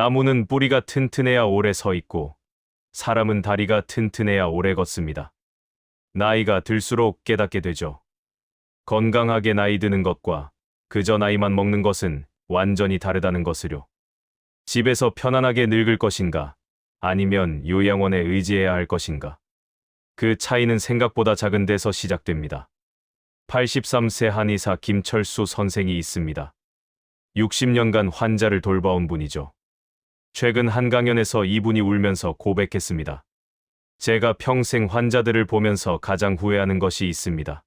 나무는 뿌리가 튼튼해야 오래 서 있고, 사람은 다리가 튼튼해야 오래 걷습니다. 나이가 들수록 깨닫게 되죠. 건강하게 나이 드는 것과 그저 나이만 먹는 것은 완전히 다르다는 것을요. 집에서 편안하게 늙을 것인가, 아니면 요양원에 의지해야 할 것인가. 그 차이는 생각보다 작은 데서 시작됩니다. 83세 한의사 김철수 선생이 있습니다. 60년간 환자를 돌봐온 분이죠. 최근 한 강연에서 이분이 울면서 고백했습니다. 제가 평생 환자들을 보면서 가장 후회하는 것이 있습니다.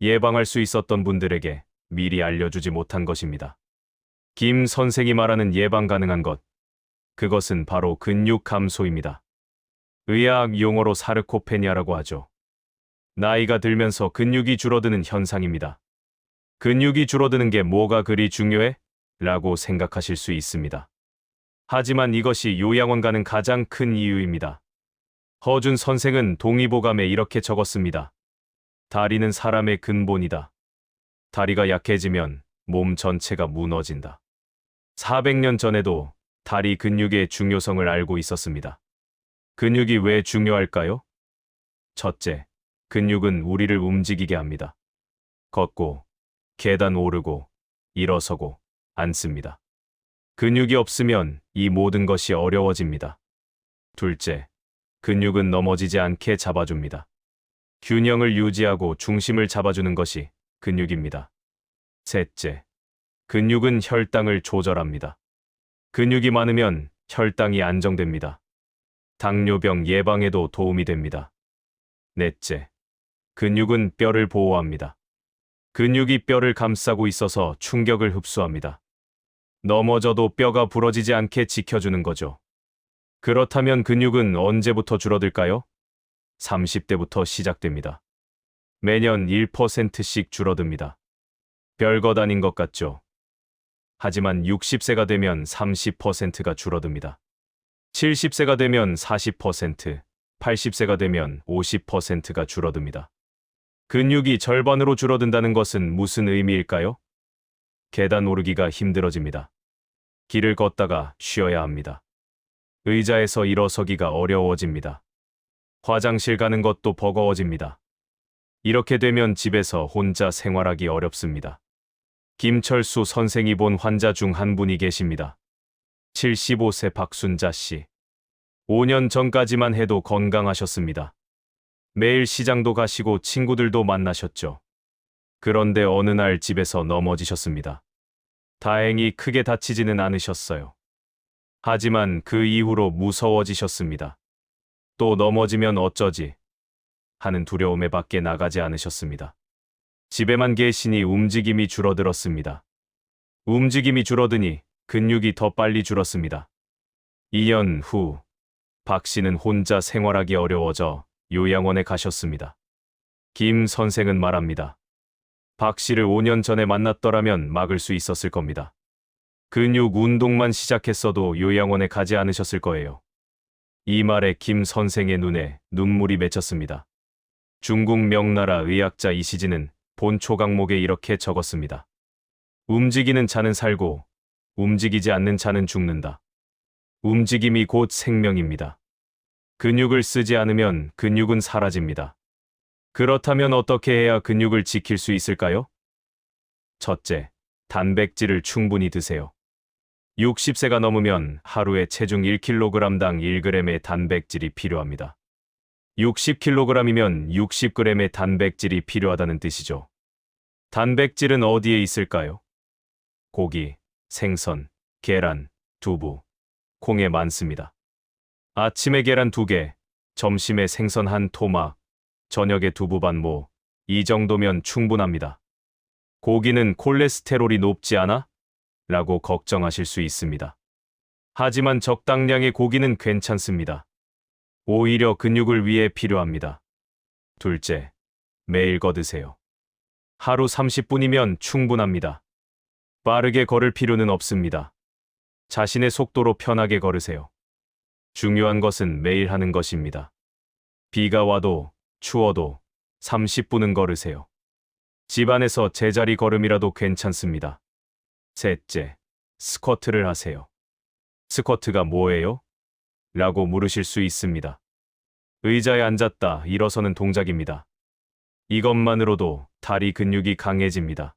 예방할 수 있었던 분들에게 미리 알려주지 못한 것입니다. 김 선생이 말하는 예방 가능한 것, 그것은 바로 근육 감소입니다. 의학 용어로 사르코페니아라고 하죠. 나이가 들면서 근육이 줄어드는 현상입니다. 근육이 줄어드는 게 뭐가 그리 중요해? 라고 생각하실 수 있습니다. 하지만 이것이 요양원 가는 가장 큰 이유입니다. 허준 선생은 동의보감에 이렇게 적었습니다. 다리는 사람의 근본이다. 다리가 약해지면 몸 전체가 무너진다. 400년 전에도 다리 근육의 중요성을 알고 있었습니다. 근육이 왜 중요할까요? 첫째, 근육은 우리를 움직이게 합니다. 걷고, 계단 오르고, 일어서고, 앉습니다. 근육이 없으면 이 모든 것이 어려워집니다. 둘째, 근육은 넘어지지 않게 잡아줍니다. 균형을 유지하고 중심을 잡아주는 것이 근육입니다. 셋째, 근육은 혈당을 조절합니다. 근육이 많으면 혈당이 안정됩니다. 당뇨병 예방에도 도움이 됩니다. 넷째, 근육은 뼈를 보호합니다. 근육이 뼈를 감싸고 있어서 충격을 흡수합니다. 넘어져도 뼈가 부러지지 않게 지켜주는 거죠. 그렇다면 근육은 언제부터 줄어들까요? 30대부터 시작됩니다. 매년 1%씩 줄어듭니다. 별것 아닌 것 같죠? 하지만 60세가 되면 30%가 줄어듭니다. 70세가 되면 40%, 80세가 되면 50%가 줄어듭니다. 근육이 절반으로 줄어든다는 것은 무슨 의미일까요? 계단 오르기가 힘들어집니다. 길을 걷다가 쉬어야 합니다. 의자에서 일어서기가 어려워집니다. 화장실 가는 것도 버거워집니다. 이렇게 되면 집에서 혼자 생활하기 어렵습니다. 김철수 선생이 본 환자 중 한 분이 계십니다. 75세 박순자 씨. 5년 전까지만 해도 건강하셨습니다. 매일 시장도 가시고 친구들도 만나셨죠. 그런데 어느 날 집에서 넘어지셨습니다. 다행히 크게 다치지는 않으셨어요. 하지만 그 이후로 무서워지셨습니다. 또 넘어지면 어쩌지 하는 두려움에 밖에 나가지 않으셨습니다. 집에만 계시니 움직임이 줄어들었습니다. 움직임이 줄어드니 근육이 더 빨리 줄었습니다. 2년 후, 박 씨는 혼자 생활하기 어려워져 요양원에 가셨습니다. 김 선생은 말합니다. 박 씨를 5년 전에 만났더라면 막을 수 있었을 겁니다. 근육 운동만 시작했어도 요양원에 가지 않으셨을 거예요. 이 말에 김 선생의 눈에 눈물이 맺혔습니다. 중국 명나라 의학자 이시진은 본 초강목에 이렇게 적었습니다. 움직이는 자는 살고 움직이지 않는 자는 죽는다. 움직임이 곧 생명입니다. 근육을 쓰지 않으면 근육은 사라집니다. 그렇다면 어떻게 해야 근육을 지킬 수 있을까요? 첫째, 단백질을 충분히 드세요. 60세가 넘으면 하루에 체중 1kg당 1g의 단백질이 필요합니다. 60kg이면 60g의 단백질이 필요하다는 뜻이죠. 단백질은 어디에 있을까요? 고기, 생선, 계란, 두부, 콩에 많습니다. 아침에 계란 2개, 점심에 생선 한 토막, 저녁에 두부 반 모, 이 정도면 충분합니다. 고기는 콜레스테롤이 높지 않아? 라고 걱정하실 수 있습니다. 하지만 적당량의 고기는 괜찮습니다. 오히려 근육을 위해 필요합니다. 둘째, 매일 걷으세요. 하루 30분이면 충분합니다. 빠르게 걸을 필요는 없습니다. 자신의 속도로 편하게 걸으세요. 중요한 것은 매일 하는 것입니다. 비가 와도 추워도 30분은 걸으세요. 집안에서 제자리 걸음이라도 괜찮습니다. 셋째, 스쿼트를 하세요. 스쿼트가 뭐예요? 라고 물으실 수 있습니다. 의자에 앉았다 일어서는 동작입니다. 이것만으로도 다리 근육이 강해집니다.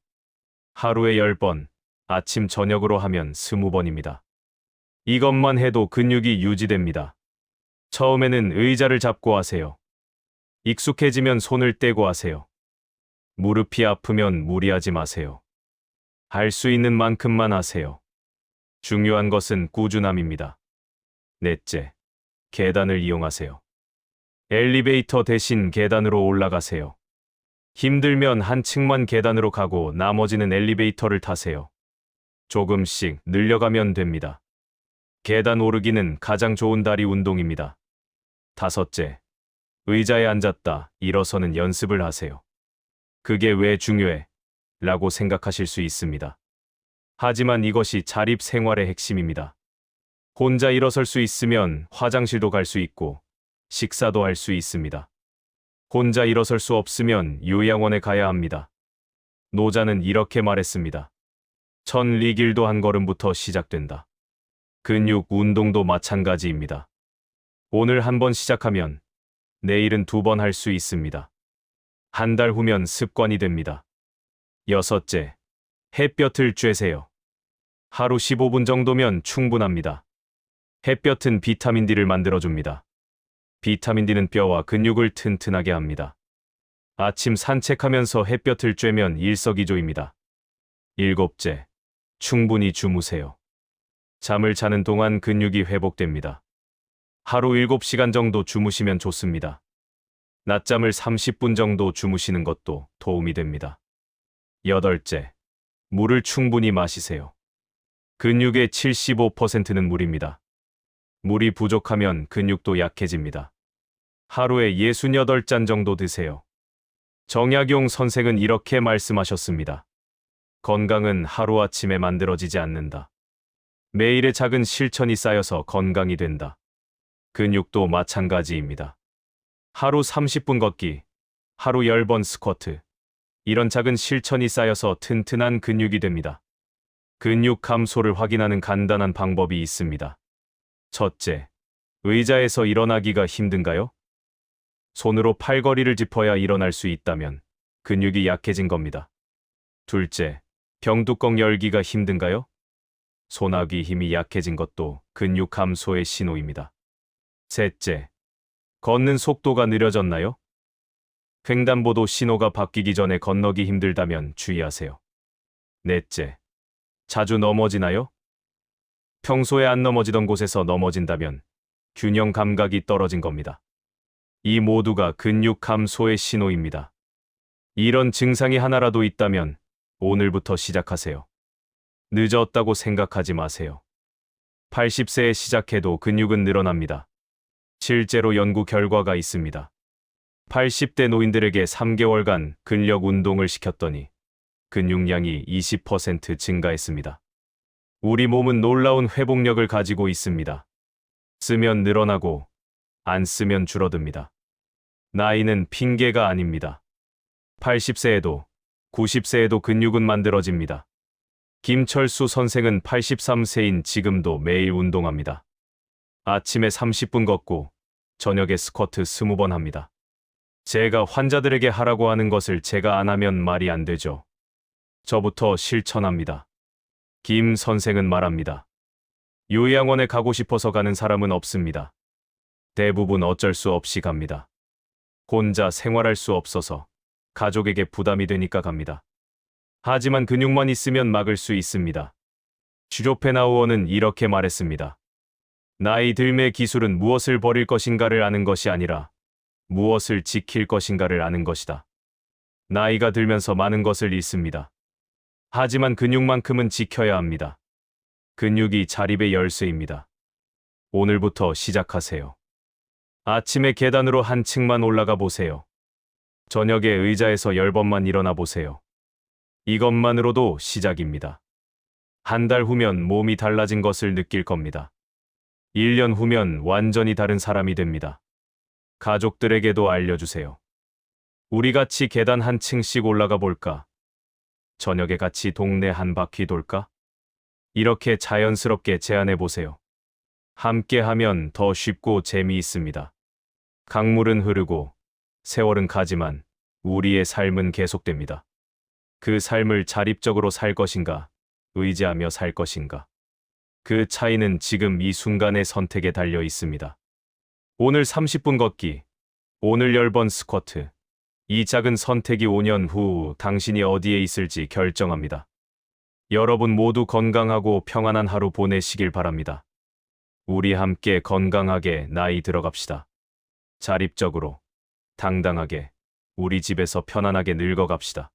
하루에 10번, 아침 저녁으로 하면 20번입니다. 이것만 해도 근육이 유지됩니다. 처음에는 의자를 잡고 하세요. 익숙해지면 손을 떼고 하세요. 무릎이 아프면 무리하지 마세요. 할 수 있는 만큼만 하세요. 중요한 것은 꾸준함입니다. 넷째, 계단을 이용하세요. 엘리베이터 대신 계단으로 올라가세요. 힘들면 한 층만 계단으로 가고 나머지는 엘리베이터를 타세요. 조금씩 늘려가면 됩니다. 계단 오르기는 가장 좋은 다리 운동입니다. 다섯째, 의자에 앉았다 일어서는 연습을 하세요. 그게 왜 중요해? 라고 생각하실 수 있습니다. 하지만 이것이 자립 생활의 핵심입니다. 혼자 일어설 수 있으면 화장실도 갈 수 있고 식사도 할 수 있습니다. 혼자 일어설 수 없으면 요양원에 가야 합니다. 노자는 이렇게 말했습니다. 천 리길도 한 걸음부터 시작된다. 근육 운동도 마찬가지입니다. 오늘 한 번 시작하면 내일은 2번 할 수 있습니다. 한 달 후면 습관이 됩니다. 여섯째, 햇볕을 쬐세요. 하루 15분 정도면 충분합니다. 햇볕은 비타민 D를 만들어줍니다. 비타민 D는 뼈와 근육을 튼튼하게 합니다. 아침 산책하면서 햇볕을 쬐면 일석이조입니다. 일곱째, 충분히 주무세요. 잠을 자는 동안 근육이 회복됩니다. 하루 7시간 정도 주무시면 좋습니다. 낮잠을 30분 정도 주무시는 것도 도움이 됩니다. 여덟째, 물을 충분히 마시세요. 근육의 75%는 물입니다. 물이 부족하면 근육도 약해집니다. 하루에 68잔 정도 드세요. 정약용 선생은 이렇게 말씀하셨습니다. 건강은 하루아침에 만들어지지 않는다. 매일의 작은 실천이 쌓여서 건강이 된다. 근육도 마찬가지입니다. 하루 30분 걷기, 하루 10번 스쿼트. 이런 작은 실천이 쌓여서 튼튼한 근육이 됩니다. 근육 감소를 확인하는 간단한 방법이 있습니다. 첫째, 의자에서 일어나기가 힘든가요? 손으로 팔걸이를 짚어야 일어날 수 있다면 근육이 약해진 겁니다. 둘째, 병뚜껑 열기가 힘든가요? 소나기 힘이 약해진 것도 근육 감소의 신호입니다. 셋째, 걷는 속도가 느려졌나요? 횡단보도 신호가 바뀌기 전에 건너기 힘들다면 주의하세요. 넷째, 자주 넘어지나요? 평소에 안 넘어지던 곳에서 넘어진다면 균형 감각이 떨어진 겁니다. 이 모두가 근육 감소의 신호입니다. 이런 증상이 하나라도 있다면 오늘부터 시작하세요. 늦었다고 생각하지 마세요. 80세에 시작해도 근육은 늘어납니다. 실제로 연구 결과가 있습니다. 80대 노인들에게 3개월간 근력 운동을 시켰더니 근육량이 20% 증가했습니다. 우리 몸은 놀라운 회복력을 가지고 있습니다. 쓰면 늘어나고 안 쓰면 줄어듭니다. 나이는 핑계가 아닙니다. 80세에도 90세에도 근육은 만들어집니다. 김철수 선생은 83세인 지금도 매일 운동합니다. 아침에 30분 걷고 저녁에 스쿼트 20번 합니다. 제가 환자들에게 하라고 하는 것을 제가 안 하면 말이 안 되죠. 저부터 실천합니다. 김 선생은 말합니다. 요양원에 가고 싶어서 가는 사람은 없습니다. 대부분 어쩔 수 없이 갑니다. 혼자 생활할 수 없어서 가족에게 부담이 되니까 갑니다. 하지만 근육만 있으면 막을 수 있습니다. 슈로펜하우어는 이렇게 말했습니다. 나이 들매 기술은 무엇을 버릴 것인가를 아는 것이 아니라 무엇을 지킬 것인가를 아는 것이다. 나이가 들면서 많은 것을 잃습니다. 하지만 근육만큼은 지켜야 합니다. 근육이 자립의 열쇠입니다. 오늘부터 시작하세요. 아침에 계단으로 한 층만 올라가 보세요. 저녁에 의자에서 10번만 일어나 보세요. 이것만으로도 시작입니다. 한 달 후면 몸이 달라진 것을 느낄 겁니다. 1년 후면 완전히 다른 사람이 됩니다. 가족들에게도 알려주세요. 우리 같이 계단 한 층씩 올라가 볼까? 저녁에 같이 동네 한 바퀴 돌까? 이렇게 자연스럽게 제안해 보세요. 함께하면 더 쉽고 재미있습니다. 강물은 흐르고 세월은 가지만 우리의 삶은 계속됩니다. 그 삶을 자립적으로 살 것인가, 의지하며 살 것인가. 그 차이는 지금 이 순간의 선택에 달려 있습니다. 오늘 30분 걷기, 오늘 10번 스쿼트. 이 작은 선택이 5년 후 당신이 어디에 있을지 결정합니다. 여러분 모두 건강하고 평안한 하루 보내시길 바랍니다. 우리 함께 건강하게 나이 들어갑시다. 자립적으로, 당당하게, 우리 집에서 편안하게 늙어갑시다.